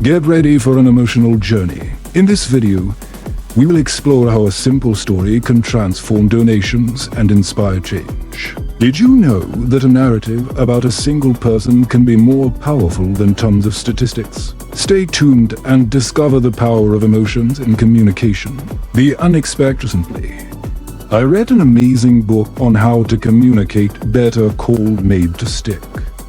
Get ready for an emotional journey. In this video, we will explore how a simple story can transform donations and inspire change. Did you know that a narrative about a single person can be more powerful than tons of statistics? Stay tuned and discover the power of emotions in communication. The unexpectedly. I read an amazing book on how to communicate better called Made to Stick.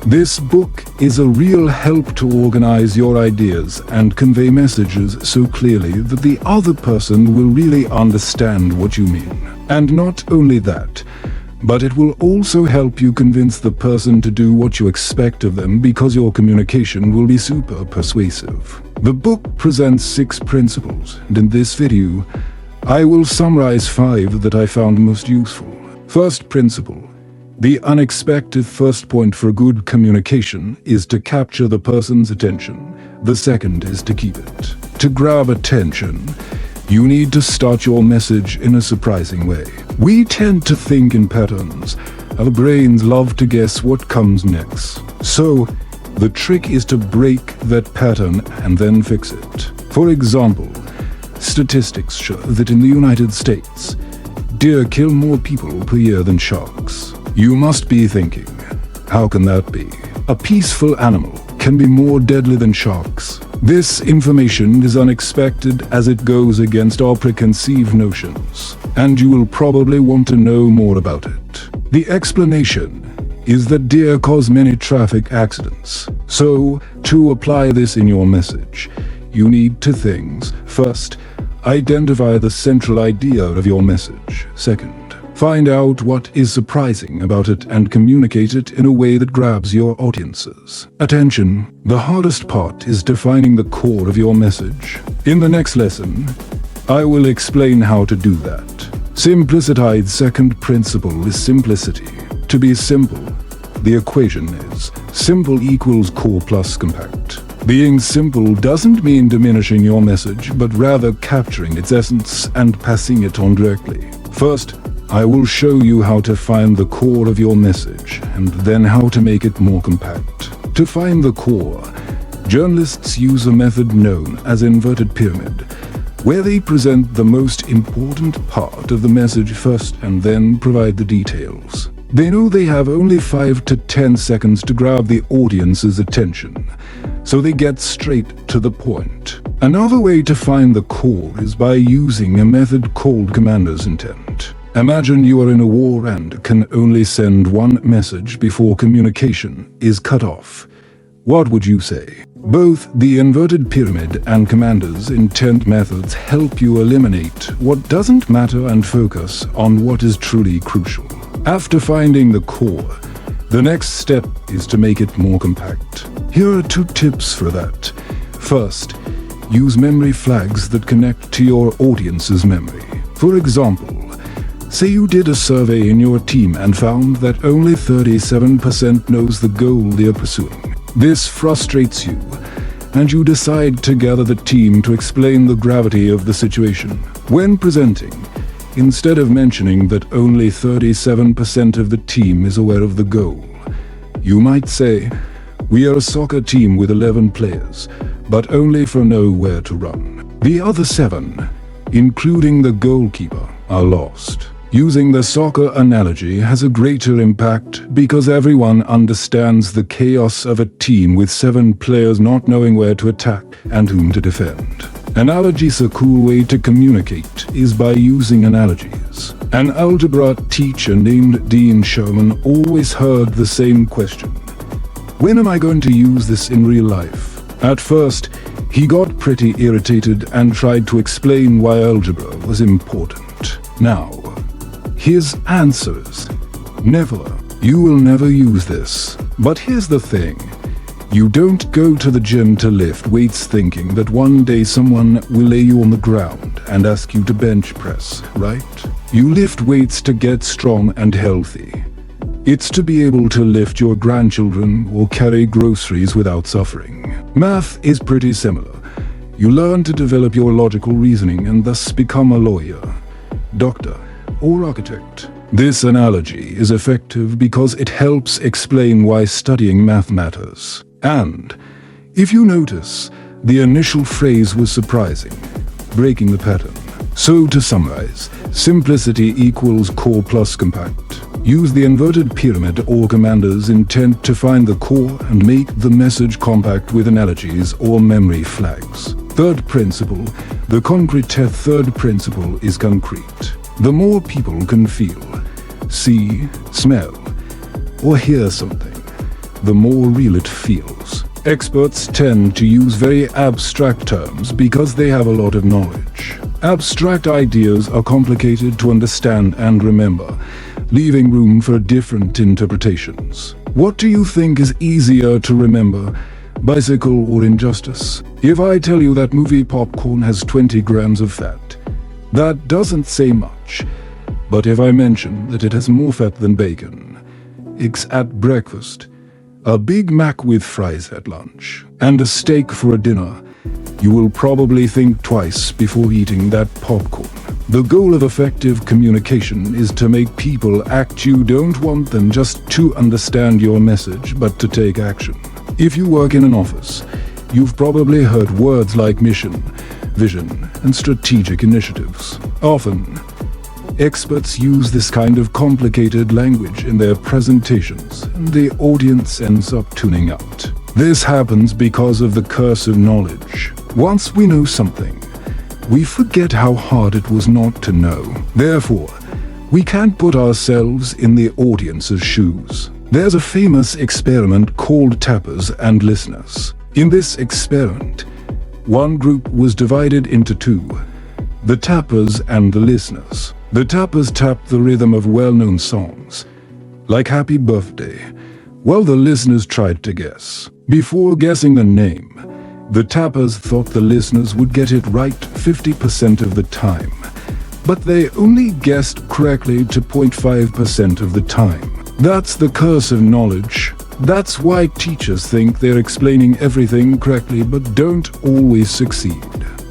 This book is a real help to organize your ideas and convey messages so clearly that the other person will really understand what you mean. And not only that, but it will also help you convince the person to do what you expect of them because your communication will be super persuasive. The book presents 6 principles, and in this video, I will summarize 5 that I found most useful. First principle. The unexpected first point for good communication is to capture the person's attention. The second is to keep it. To grab attention, you need to start your message in a surprising way. We tend to think in patterns. Our brains love to guess what comes next. So, the trick is to break that pattern and then fix it. For example, statistics show that in the United States, deer kill more people per year than sharks. You must be thinking, how can that be? A peaceful animal can be more deadly than sharks. This information is unexpected as it goes against our preconceived notions, and you will probably want to know more about it. The explanation is that deer cause many traffic accidents. So, to apply this in your message, you need 2 things. First, identify the central idea of your message. Second, find out what is surprising about it and communicate it in a way that grabs your audience's attention. The hardest part is defining the core of your message. In the next lesson, I will explain how to do that. Simplicity's second principle is simplicity. To be simple, the equation is simple equals core plus compact. Being simple doesn't mean diminishing your message, but rather capturing its essence and passing it on directly. First, I will show you how to find the core of your message, and then how to make it more compact. To find the core, journalists use a method known as inverted pyramid, where they present the most important part of the message first and then provide the details. They know they have only 5 to 10 seconds to grab the audience's attention, so they get straight to the point. Another way to find the core is by using a method called commander's intent. Imagine you are in a war and can only send one message before communication is cut off. What would you say? Both the inverted pyramid and commander's intent methods help you eliminate what doesn't matter and focus on what is truly crucial. After finding the core, the next step is to make it more compact. Here are 2 tips for that. First, use memory flags that connect to your audience's memory. For example, say you did a survey in your team and found that only 37% knows the goal they are pursuing. This frustrates you, and you decide to gather the team to explain the gravity of the situation. When presenting, instead of mentioning that only 37% of the team is aware of the goal, you might say, "We are a soccer team with 11 players, but only 4 know where to run. The other 7, including the goalkeeper, are lost." Using the soccer analogy has a greater impact because everyone understands the chaos of a team with 7 players not knowing where to attack and whom to defend. Analogies, a cool way to communicate is by using analogies. An algebra teacher named Dean Sherman always heard the same question: when am I going to use this in real life? At first, he got pretty irritated and tried to explain why algebra was important. Now, his answers: never. You will never use this. But here's the thing. You don't go to the gym to lift weights thinking that one day someone will lay you on the ground and ask you to bench press, right? You lift weights to get strong and healthy. It's to be able to lift your grandchildren or carry groceries without suffering. Math is pretty similar. You learn to develop your logical reasoning and thus become a lawyer, doctor, or architect. This analogy is effective because it helps explain why studying math matters. And, if you notice, The initial phrase was surprising, breaking the pattern. So to summarize, simplicity equals core plus compact. Use the inverted pyramid or commander's intent to find the core and make the message compact with analogies or memory flags. Third principle, the concrete third principle is concrete. The more people can feel, see, smell, or hear something, the more real it feels. Experts tend to use very abstract terms because they have a lot of knowledge. Abstract ideas are complicated to understand and remember, leaving room for different interpretations. What do you think is easier to remember, bicycle or injustice? If I tell you that movie popcorn has 20 grams of fat, that doesn't say much. But if I mention that it has more fat than bacon, eggs at breakfast, a Big Mac with fries at lunch, and a steak for a dinner, you will probably think twice before eating that popcorn. The goal of effective communication is to make people act. You don't want them just to understand your message, but to take action. If you work in an office, you've probably heard words like mission, vision, and strategic initiatives. Often, experts use this kind of complicated language in their presentations, and the audience ends up tuning out. This happens because of the curse of knowledge. Once we know something, we forget how hard it was not to know. Therefore, we can't put ourselves in the audience's shoes. There's a famous experiment called tappers and listeners. In this experiment, one group was divided into two, the tappers and the listeners. The tappers tapped the rhythm of well-known songs, like Happy Birthday, while the listeners tried to guess. Before guessing the name, the tappers thought the listeners would get it right 50% of the time, but they only guessed correctly to 0.5% of the time. That's the curse of knowledge. That's why teachers think they're explaining everything correctly but don't always succeed.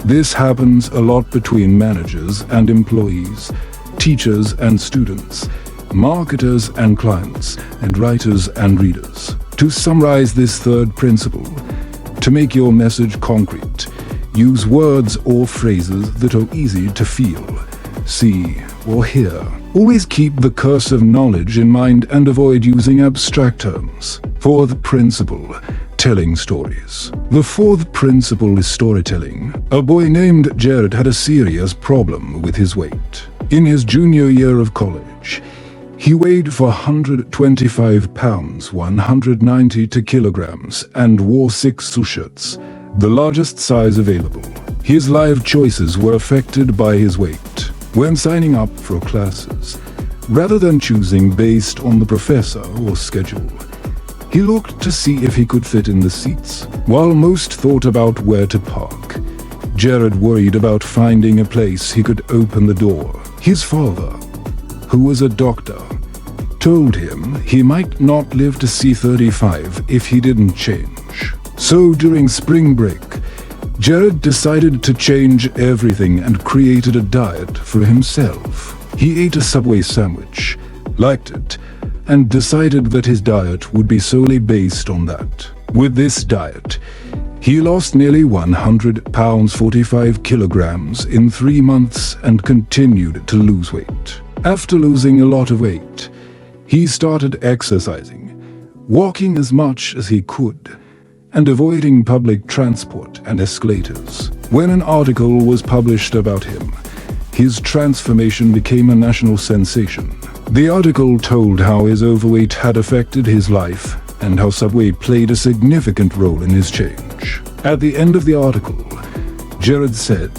This happens a lot between managers and employees, teachers and students, marketers and clients, and writers and readers. To summarize this third principle, to make your message concrete, use words or phrases that are easy to feel, see, or hear. Always keep the curse of knowledge in mind and avoid using abstract terms. Fourth principle, telling stories. The fourth principle is storytelling. A boy named Jared had a serious problem with his weight. In his junior year of college, he weighed 425 pounds, 192 kilograms, and wore 6 shirts, the largest size available. His life choices were affected by his weight. When signing up for classes, rather than choosing based on the professor or schedule, he looked to see if he could fit in the seats. While most thought about where to park, Jared worried about finding a place he could open the door. His father, who was a doctor, told him he might not live to see 35 if he didn't change. So during spring break, Jared decided to change everything and created a diet for himself. He ate a Subway sandwich, liked it, and decided that his diet would be solely based on that. With this diet, he lost nearly 100 pounds, 45 kilograms in 3 months and continued to lose weight. After losing a lot of weight, he started exercising, walking as much as he could, and avoiding public transport and escalators. When an article was published about him, his transformation became a national sensation. The article told how his overweight had affected his life and how Subway played a significant role in his change. At the end of the article, Jared said,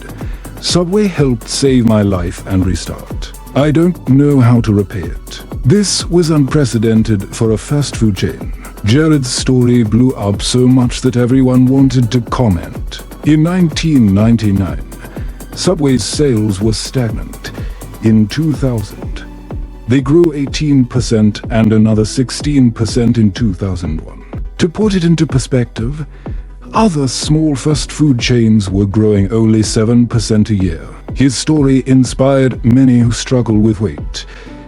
"Subway helped save my life and restart. I don't know how to repay it." This was unprecedented for a fast food chain. Jared's story blew up so much that everyone wanted to comment. In 1999, Subway's sales were stagnant. In 2000, they grew 18% and another 16% in 2001. To put it into perspective, other small fast food chains were growing only 7% a year. His story inspired many who struggle with weight,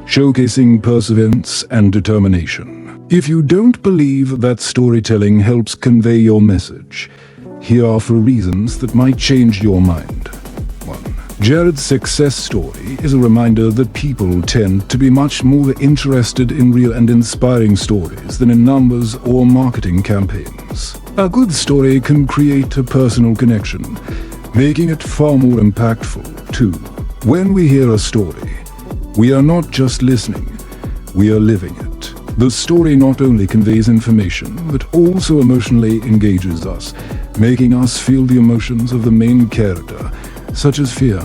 showcasing perseverance and determination. If you don't believe that storytelling helps convey your message, Here are 4 reasons that might change your mind. 1. Jared's success story is a reminder that people tend to be much more interested in real and inspiring stories than in numbers or marketing campaigns. A good story can create a personal connection, making it far more impactful. 2. When we hear a story, we are not just listening, we are living it. The story not only conveys information, but also emotionally engages us, making us feel the emotions of the main character, such as fear,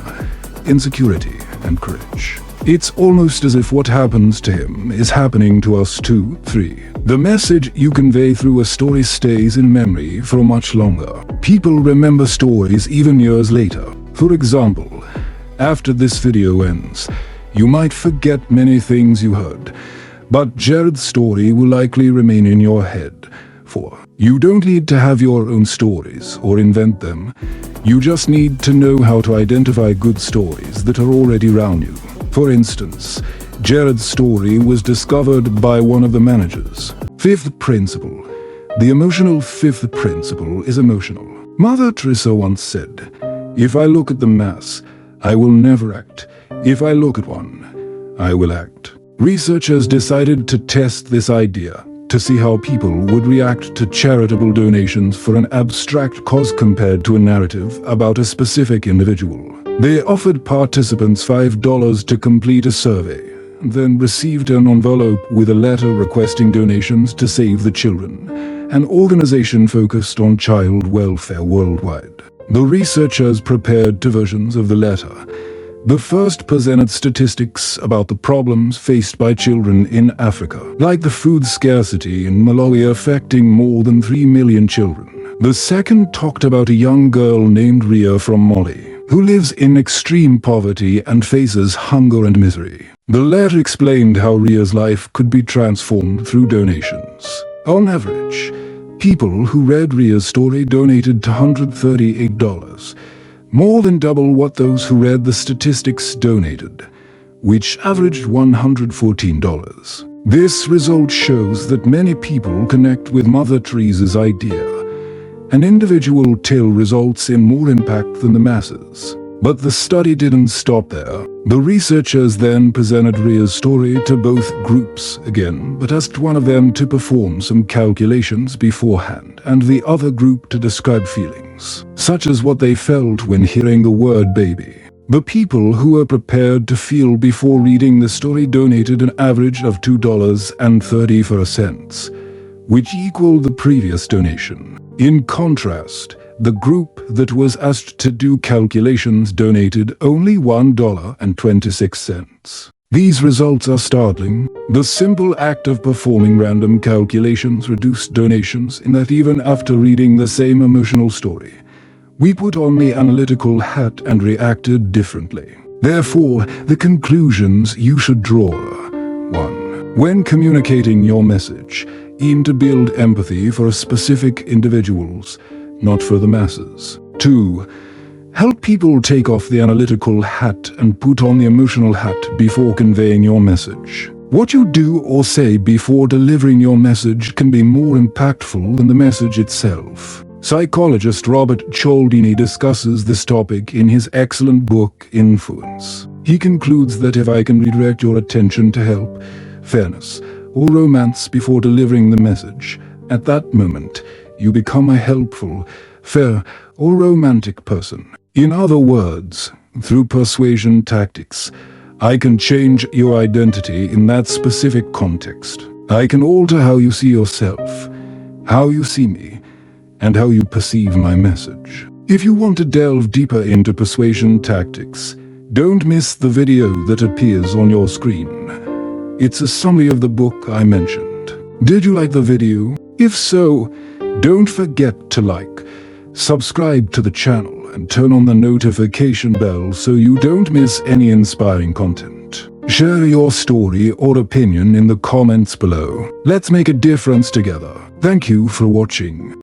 insecurity, and courage. It's almost as if what happens to him is happening to us too. 3. The message you convey through a story stays in memory for much longer. People remember stories even years later. For example, after this video ends, you might forget many things you heard, but Jared's story will likely remain in your head. 4. You don't need to have your own stories or invent them. You just need to know how to identify good stories that are already around you. For instance, Jared's story was discovered by one of the managers. 5th principle. The emotional 5th principle is emotional. Mother Teresa once said, "If I look at the mass, I will never act. If I look at one, I will act." Researchers decided to test this idea to see how people would react to charitable donations for an abstract cause compared to a narrative about a specific individual. They offered participants $5 to complete a survey, then received an envelope with a letter requesting donations to Save the Children, an organization focused on child welfare worldwide. The researchers prepared 2 versions of the letter. The first presented statistics about the problems faced by children in Africa, like the food scarcity in Malawi affecting more than 3 million children. The second talked about a young girl named Ria from Mali, who lives in extreme poverty and faces hunger and misery. The letter explained how Ria's life could be transformed through donations. On average, people who read Ria's story donated $138. More than double what those who read the statistics donated, which averaged $114. This result shows that many people connect with Mother Teresa's idea. An individual tale results in more impact than the masses. But the study didn't stop there. The researchers then presented Ria's story to both groups again, but asked one of them to perform some calculations beforehand, and the other group to describe feelings, such as what they felt when hearing the word baby. The people who were prepared to feel before reading the story donated an average of $2.34, which equaled the previous donation. In contrast, the group that was asked to do calculations donated only $1.26. These results are startling. The simple act of performing random calculations reduced donations in that even after reading the same emotional story, we put on the analytical hat and reacted differently. Therefore, the conclusions you should draw are: 1. When communicating your message, aim to build empathy for specific individuals, not for the masses. 2. Help people take off the analytical hat and put on the emotional hat before conveying your message. What you do or say before delivering your message can be more impactful than the message itself. Psychologist Robert Cialdini discusses this topic in his excellent book, Influence. He concludes that if I can redirect your attention to help, fairness, or romance before delivering the message, at that moment, you become a helpful, fair, or romantic person. In other words, through persuasion tactics, I can change your identity in that specific context. I can alter how you see yourself, how you see me, and how you perceive my message. If you want to delve deeper into persuasion tactics, don't miss the video that appears on your screen. It's a summary of the book I mentioned. Did you like the video? If so, don't forget to like, subscribe to the channel, and turn on the notification bell so you don't miss any inspiring content. Share your story or opinion in the comments below. Let's make a difference together. Thank you for watching.